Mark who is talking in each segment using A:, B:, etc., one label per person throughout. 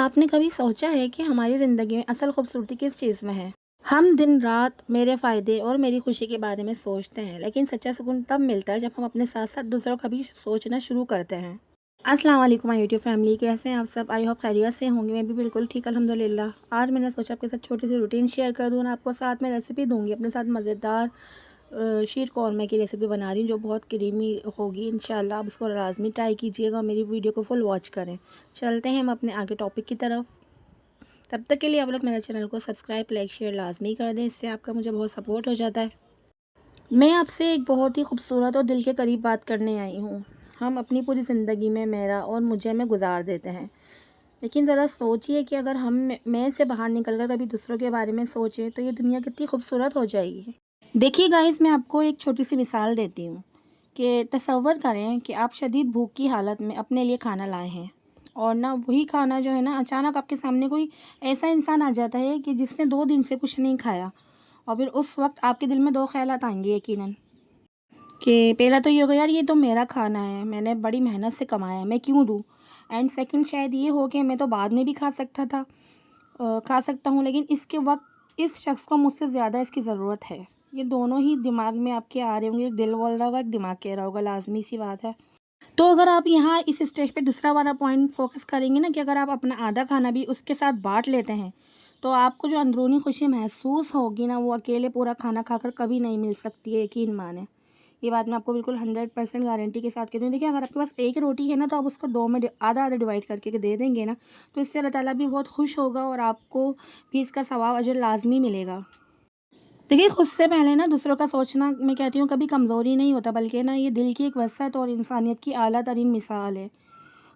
A: आपने कभी सोचा है कि हमारी ज़िंदगी में असल खूबसूरती किस चीज़ में है? हम दिन रात मेरे फ़ायदे और मेरी खुशी के बारे में सोचते हैं, लेकिन सच्चा सुकून तब मिलता है जब हम अपने साथ-साथ दूसरों का भी सोचना शुरू करते हैं। अस्सलाम वालेकुम माय यूट्यूब फैमिली, कैसे हैं आप सब? आई होप खैरियत से होंगे। मैं भी बिल्कुल ठीक अल्हम्दुलिल्लाह। आज मैंने सोचा आपके साथ छोटी-सी रूटीन शेयर कर दूँ और आपको साथ में रेसिपी दूँगी। अपने साथ मज़ेदार शीर कौरमा की रेसिपी बना रही हूँ जो बहुत क्रीमी होगी इंशाल्लाह। आप उसको लाज़मी ट्राई कीजिएगा और मेरी वीडियो को फुल वॉच करें। चलते हैं हम अपने आगे टॉपिक की तरफ। तब तक के लिए आप लोग मेरे चैनल को सब्सक्राइब, लाइक, शेयर लाज़मी कर दें, इससे आपका मुझे बहुत सपोर्ट हो जाता है। मैं आपसे एक बहुत ही खूबसूरत और दिल के करीब बात करने आई हूँ। हम अपनी पूरी ज़िंदगी में मेरा और मुझे में गुजार देते हैं, लेकिन ज़रा सोचिए कि अगर हम मैं से बाहर निकल कर कभी दूसरों के बारे में सोचें तो ये दुनिया कितनी खूबसूरत हो जाएगी। देखिए गाइस, मैं आपको एक छोटी सी मिसाल देती हूँ कि तसव्वुर करें कि आप शदीद भूख की हालत में अपने लिए खाना लाए हैं और ना वही खाना जो है ना अचानक आपके सामने कोई ऐसा इंसान आ जाता है कि जिसने 2 दिन से कुछ नहीं खाया, और फिर उस वक्त आपके दिल में 2 ख़यालात आएंगे यकीनन कि पहला तो ये होगा, यार ये तो मेरा खाना है, मैंने बड़ी मेहनत से कमाया है, मैं क्यों दूँ। एंड सेकंड शायद ये हो कि मैं तो बाद में भी खा सकता था, खा सकता हूँ, लेकिन इसके वक्त इस शख्स को मुझसे ज़्यादा इसकी ज़रूरत है। ये दोनों ही दिमाग में आपके आ रहे होंगे, एक दिल बोल रहा होगा, एक दिमाग कह रहा होगा, लाजमी सी बात है। तो अगर आप यहाँ इस स्टेज पे दूसरा वाला पॉइंट फोकस करेंगे ना कि अगर आप अपना आधा खाना भी उसके साथ बांट लेते हैं तो आपको जो अंदरूनी खुशी महसूस होगी ना, वो अकेले पूरा खाना खाकर कभी नहीं मिल सकती है, यकीन माने। ये बात मैं आपको बिल्कुल 100% गारंटी के साथ कहती हूँ। देखिए, अगर आपके पास एक रोटी है ना तो आप उसको 2 में आधा आधा डिवाइड करके के दे देंगे ना, तो इससे अल्लाह ताला भी बहुत खुश होगा और आपको भी इसका सवाब अजर लाजमी मिलेगा। देखिए, खुद से पहले ना दूसरों का सोचना, मैं कहती हूँ, कभी कमज़ोरी नहीं होता, बल्कि ना ये दिल की एक वसअत और इंसानियत की आला तरीन मिसाल है।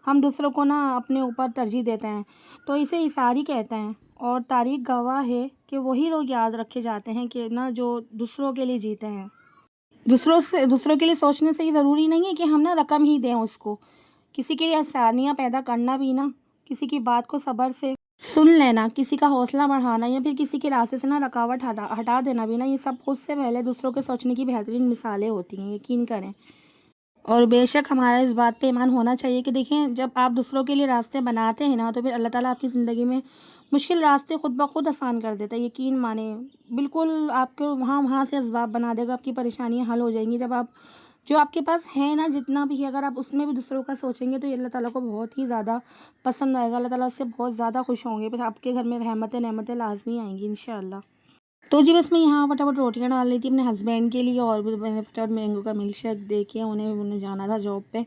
A: हम दूसरों को ना अपने ऊपर तरजीह देते हैं तो इसे इसारी कहते हैं, और तारीख गवाह है कि वही लोग याद रखे जाते हैं कि ना जो दूसरों के लिए जीते हैं। दूसरों के लिए सोचने से ये ज़रूरी नहीं है कि हम ना रकम ही दें उसको। किसी के लिए आसानियाँ पैदा करना भी ना, किसी की बात को सब्र से सुन लेना, किसी का हौसला बढ़ाना या फिर किसी के रास्ते से ना रुकावट हटा हटा देना भी ना, ये सब खुद से पहले दूसरों के सोचने की बेहतरीन मिसालें होती हैं, यकीन करें। और बेशक हमारा इस बात पे ईमान होना चाहिए कि देखें, जब आप दूसरों के लिए रास्ते बनाते हैं ना तो फिर अल्लाह ताला आपकी ज़िंदगी में मुश्किल रास्ते खुद ब खुद आसान कर देता है, यकीन माने। बिल्कुल आपको वहाँ वहाँ से असबाब बना देगा, आपकी परेशानियाँ हल हो जाएंगी। जब आप जो आपके पास है ना, जितना भी है, अगर आप उसमें भी दूसरों का सोचेंगे तो ये अल्लाह ताला को बहुत ही ज़्यादा पसंद आएगा। अल्लाह ताला उससे बहुत ज़्यादा खुश होंगे, फिर आपके घर में रहमतें नेमतें लाजमी आएंगी इंशाअल्लाह। तो जी बस मैं यहाँ फटाफट रोटियाँ डाल रही थी अपने हस्बैंड के लिए, और भी मैंने फटाफट मैंगो का मिल्क शेक दे के उन्हें उन्हें जाना था जॉब पे।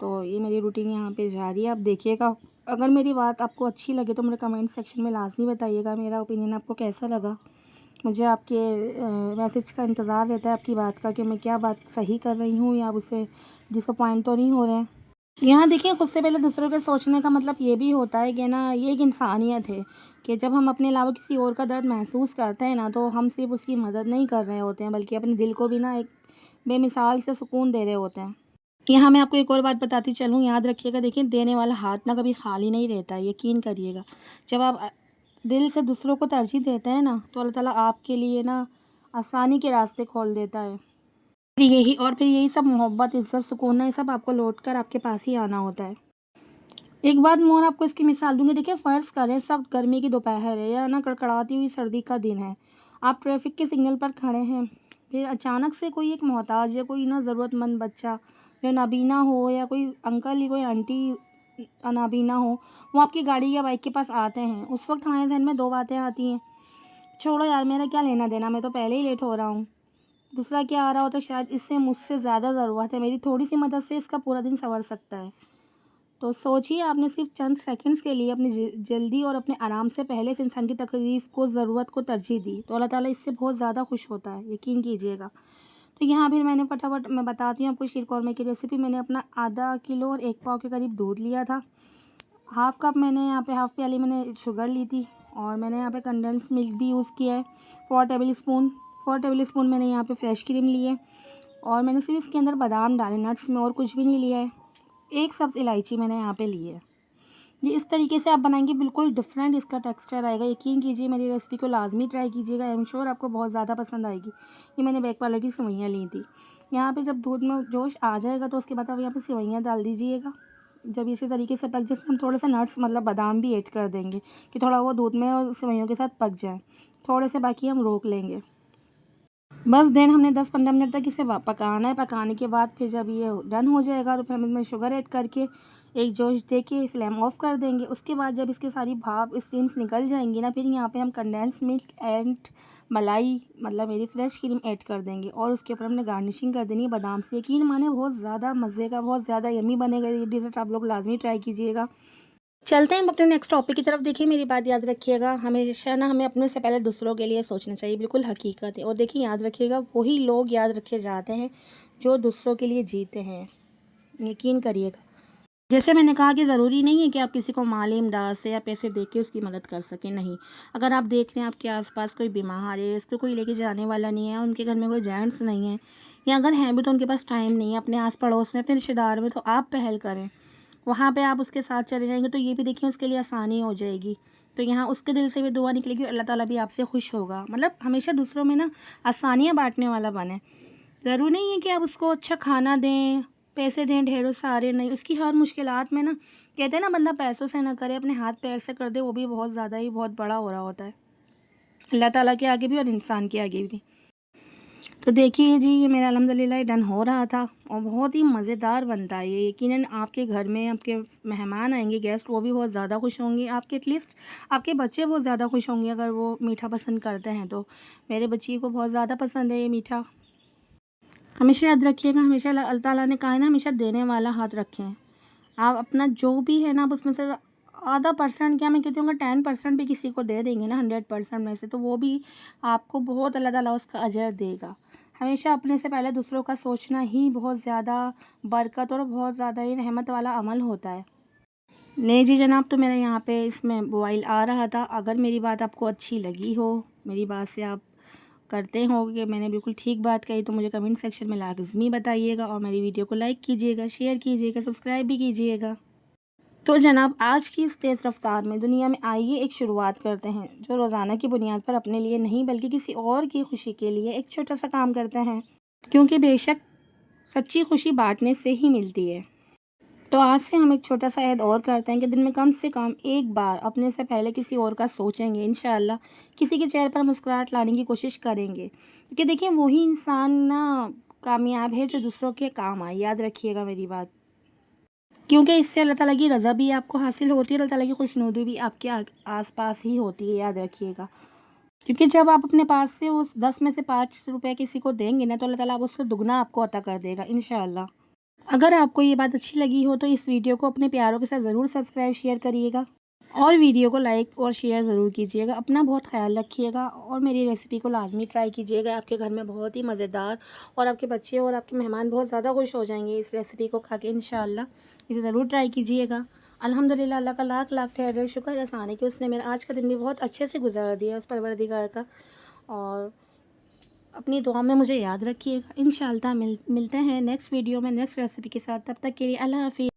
A: तो ये मेरी रूटीन यहाँ पे जारी है, आप देखिएगा। अगर मेरी बात आपको अच्छी लगे तो मुझे कमेंट सेक्शन में लाजमी बताइएगा मेरा ओपिनियन आपको कैसा लगा। मुझे आपके मैसेज का इंतज़ार रहता है, आपकी बात का, कि मैं क्या बात सही कर रही हूँ या आप उससे डिसअपॉइंट तो नहीं हो रहे हैं। यहाँ देखिए, खुद से पहले दूसरों के सोचने का मतलब ये भी होता है कि ना, ये एक इंसानियत है कि जब हम अपने अलावा किसी और का दर्द महसूस करते हैं ना, तो हम सिर्फ उसकी मदद नहीं कर रहे होते हैं, बल्कि अपने दिल को भी ना एक बेमिसाल से सुकून दे रहे होते हैं। यहाँ मैं आपको एक और बात बताती चलूँ, याद रखिएगा। देखिए, देने वाला हाथ ना कभी खाली नहीं रहता, यकीन करिएगा। जब आप दिल से दूसरों को तरजीह देते हैं ना, तो अल्लाह ताला आपके लिए ना आसानी के रास्ते खोल देता है। फिर यही सब मोहब्बत, इज़्ज़त, सुकून ना, ये सब आपको लौट कर आपके पास ही आना होता है। एक बात मैं और आपको इसकी मिसाल दूँगी। देखिए, फ़र्ज़ करें सख्त गर्मी की दोपहर है या ना कड़कड़ाती हुई सर्दी का दिन है। आप ट्रैफ़िक के सिग्नल पर खड़े हैं, फिर अचानक से कोई एक मोहताज या कोई ना ज़रूरतमंद बच्चा जो नाबीना हो, या कोई अंकल या कोई आंटी नाबीना हो, वो आपकी गाड़ी या बाइक के पास आते हैं। उस वक़्त हमारे ज़हन में 2 बातें आती हैं। छोड़ो यार, मेरा क्या लेना देना, मैं तो पहले ही लेट हो रहा हूँ। दूसरा क्या आ रहा होता है, शायद इससे मुझसे ज़्यादा ज़रूरत है, मेरी थोड़ी-सी मदद से इसका पूरा दिन सँवर सकता है। तो सोचिए, आपने सिर्फ चंद सेकंड्स के लिए अपनी जल्दी और अपने आराम से पहले इस इंसान की तकलीफ़ को, ज़रूरत को तरजीह दी, तो अल्लाह ताला इससे बहुत ज़्यादा खुश होता है, यकीन कीजिएगा। तो यहाँ फिर मैंने फटाफट मैं बताती हूँ आपको शीर कौरमे की रेसिपी। मैंने अपना आधा किलो और 1 पाव के करीब दूध लिया था। हाफ़ कप मैंने यहाँ पे, हाफ़ प्याली मैंने शुगर ली थी, और मैंने यहाँ पे कंडेंस मिल्क भी यूज़ किया है 4 टेबल स्पून मैंने यहाँ पे फ्रेश क्रीम ली है, और मैंने सिर्फ इसके अंदर बादाम डाले, नट्स में और कुछ भी नहीं लिया है। एक सब्ज़ इलायची मैंने यहाँ पे ली है। ये इस तरीके से आप बनाएंगे, बिल्कुल डिफरेंट इसका टेक्सचर आएगा, यकीन कीजिए। मेरी रेसिपी को लाजमी ट्राई कीजिएगा, आई एम श्योर आपको बहुत ज़्यादा पसंद आएगी। ये मैंने बेक पार्लर की सेवइयाँ ली थी। यहाँ पे जब दूध में जोश आ जाएगा तो उसके बाद आप यहाँ पे सेवइयाँ डाल दीजिएगा, जब इसी तरीके से पक जाए, हम थोड़ा सा नट्स मतलब बादाम भी ऐड कर देंगे कि थोड़ा वो दूध में और सेवइयों के साथ पक जाए। थोड़े से बाकी हम रोक लेंगे। बस देन हमने 10-15 मिनट तक इसे पकाना है। पकाने के बाद फिर जब ये डन हो जाएगा तो फिर हम इसमें शुगर ऐड करके एक जोश दे के फ्लेम ऑफ कर देंगे। उसके बाद जब इसकी सारी भाप स्टीम्स निकल जाएंगी ना, फिर यहाँ पे हम कंडेंस मिल्क एंड मलाई मतलब मेरी फ्रेश क्रीम ऐड कर देंगे और उसके ऊपर हमने गार्निशिंग कर देनी है बादाम से। यकीन माने बहुत ज़्यादा मज़े का, बहुत ज़्यादा यमी बनेगा ये डिज़र्ट। आप लोग लाजमी ट्राई कीजिएगा। चलते हैं हम अपने नेक्स्ट टॉपिक की तरफ। देखिए मेरी बात याद रखिएगा, हमेशा ना हमें अपने से पहले दूसरों के लिए सोचना चाहिए, बिल्कुल हकीकत है। और देखिए याद रखिएगा, वही लोग याद रखे जाते हैं जो दूसरों के लिए जीते हैं, यकीन करिएगा। जैसे मैंने कहा कि ज़रूरी नहीं है कि आप किसी को माली इमदाद से या पैसे दे के उसकी मदद कर सकें, नहीं। अगर आप देख रहे हैं आपके आसपास कोई बीमार है, उसको कोई लेके जाने वाला नहीं है, उनके घर में कोई जेंट्स नहीं है, या अगर हैं भी तो उनके पास टाइम नहीं है, अपने आस पड़ोस में, अपने रिश्तेदार में, तो आप पहल करें। वहाँ पे आप उसके साथ चले जाएंगे तो ये भी देखिए उसके लिए आसानी हो जाएगी। तो यहाँ उसके दिल से भी दुआ निकलेगी, अल्लाह ताला भी आपसे खुश होगा। मतलब हमेशा दूसरों में ना आसानियाँ बांटने वाला बने। ज़रूरी नहीं है कि आप उसको अच्छा खाना दें, पैसे दें ढेरों सारे, नहीं। उसकी हर मुश्किलात में ना, कहते हैं ना, बंदा पैसों से ना करे, अपने हाथ पैर से कर दे, वो भी बहुत ज़्यादा ही बहुत बड़ा हो रहा होता है, अल्लाह ताला के आगे भी और इंसान के आगे भी। तो देखिए जी, ये मेरा अल्हम्दुलिल्लाह डन हो रहा था और बहुत ही मज़ेदार बनता है ये। यकीनन आपके घर में आपके मेहमान आएंगे, गेस्ट, वो भी बहुत ज़्यादा खुश होंगे। आपके एटलीस्ट आपके बच्चे बहुत ज़्यादा खुश होंगे अगर वो मीठा पसंद करते हैं। तो मेरे बच्ची को बहुत ज़्यादा पसंद है ये मीठा। हमेशा याद रखिएगा, हमेशा अल्लाह ताला ने कहा है ना, हमेशा देने वाला हाथ रखें। आप अपना जो भी है ना, आप उसमें से आधा परसेंट, क्या मैं कहती हूँ, अगर 10% भी किसी को दे देंगे ना 100% में से, तो वो भी आपको बहुत अल्लाह ताला उसका अजर देगा। हमेशा अपने से पहले दूसरों का सोचना ही बहुत ज़्यादा बरकत और बहुत ज़्यादा ही रहमत वाला अमल होता है। नहीं जी जनाब, तो मेरा यहाँ पे इसमें बॉयल आ रहा था। अगर मेरी बात आपको अच्छी लगी हो, मेरी बात से आप करते हो कि मैंने बिल्कुल ठीक बात कही, तो मुझे कमेंट सेक्शन में लाज़मी बताइएगा और मेरी वीडियो को लाइक कीजिएगा, शेयर कीजिएगा, सब्सक्राइब भी कीजिएगा। तो जनाब, आज की इस तेज़ रफ्तार में दुनिया में आइए एक शुरुआत करते हैं, जो रोज़ाना की बुनियाद पर अपने लिए नहीं बल्कि किसी और की खुशी के लिए एक छोटा सा काम करते हैं, क्योंकि बेशक सच्ची खुशी बांटने से ही मिलती है। तो आज से हम एक छोटा सा ऐद और करते हैं कि दिन में कम से कम एक बार अपने से पहले किसी और का सोचेंगे। इंशाअल्लाह किसी के चेहरे पर मुस्कुराहट लाने की कोशिश करेंगे, क्योंकि देखिए वही इंसान ना कामयाब है जो दूसरों के काम आए। याद रखिएगा मेरी बात, क्योंकि इससे अल्लाह ताला की रज़ा भी आपको हासिल होती है, अल्लाह ताला की खुशनुदी भी आपके आस पास ही होती है। याद रखिएगा, क्योंकि जब आप अपने पास से उस 10 में से 5 रुपये किसी को देंगे ना, तो अल्लाह ताला आप उससे दुगना आपको अता कर देगा इंशाअल्लाह। अगर आपको ये बात अच्छी लगी हो तो इस वीडियो को अपने प्यारों के साथ ज़रूर सब्सक्राइब शेयर करिएगा और वीडियो को लाइक और शेयर ज़रूर कीजिएगा। अपना बहुत ख्याल रखिएगा और मेरी रेसिपी को लाजमी ट्राई कीजिएगा। आपके घर में बहुत ही मज़ेदार और आपके बच्चे और आपके मेहमान बहुत ज़्यादा खुश हो जाएंगे इस रेसिपी को खा के इंशाअल्लाह। इसे ज़रूर ट्राई कीजिएगा। अल्हम्दुलिल्लाह, अल्लाह का लाख लाख ठहर शुक्र एहसान है कि उसने मेरा आज का दिन भी बहुत अच्छे से गुजार दिया उस परवरदिगार का। और अपनी दुआ में मुझे याद रखिएगा। इंशाअल्लाह मिलते हैं नेक्स्ट वीडियो में नेक्स्ट रेसिपी के साथ। तब तक के लिए अल्लाह हाफ़िज़।